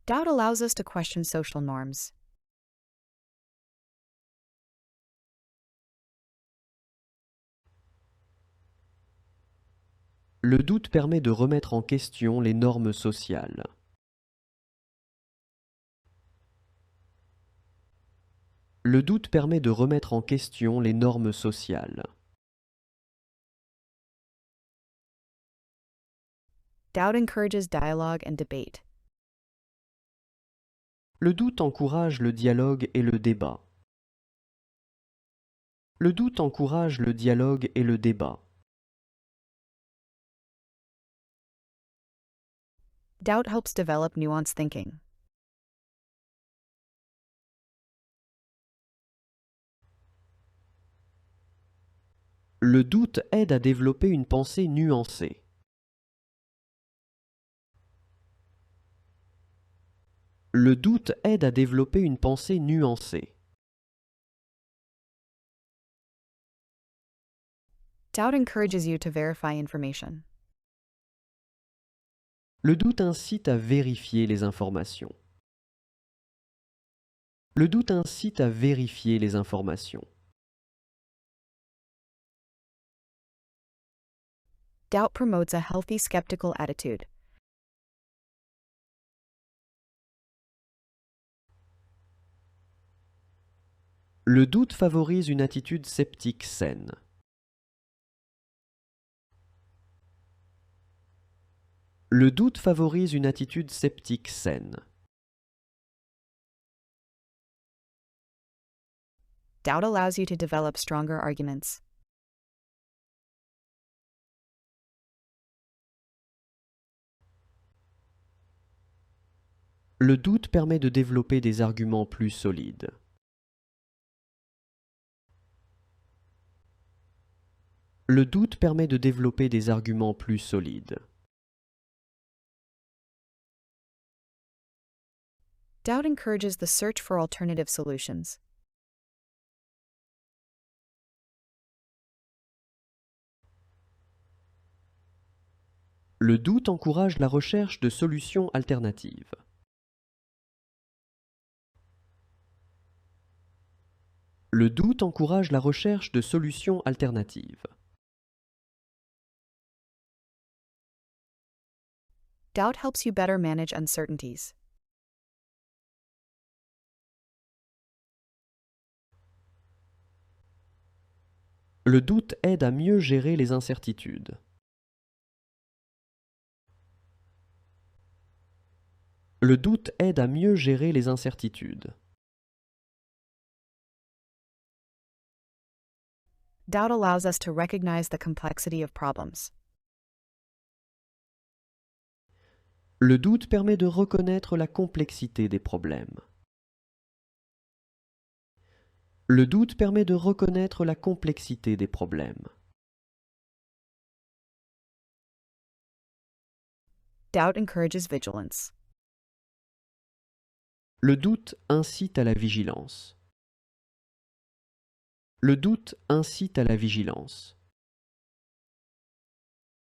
Doubt allows us to question social norms. Le doute permet de remettre en question les normes sociales. Le doute permet de remettre en question les normes sociales. Doubt encourages dialogue and debate. Le doute encourage le dialogue et le débat. Le doute encourage le dialogue et le débat. Doubt helps develop nuanced thinking. Le doute aide à développer une pensée nuancée. Le doute aide à développer une pensée nuancée. Doubt encourages you to verify information. Le doute incite à vérifier les informations. Le doute incite à vérifier les informations. Doubt promotes a healthy skeptical attitude. Le doute favorise une attitude sceptique saine. Le doute favorise une attitude sceptique saine. Doubt allows you to develop stronger arguments. Le doute permet de développer des arguments plus solides. Le doute permet de développer des arguments plus solides. Doubt encourages the search for alternative solutions. Le doute encourage la recherche de solutions alternatives. Le doute encourage la recherche de solutions alternatives. Doubt helps you better manage uncertainties. Le doute aide à mieux gérer les incertitudes. Le doute aide à mieux gérer les incertitudes. Doubt allows us to recognize the complexity of problems. Le doute permet de reconnaître la complexité des problèmes. Le doute permet de reconnaître la complexité des problèmes. Doubt encourages vigilance. Le doute incite à la vigilance. Le doute incite à la vigilance.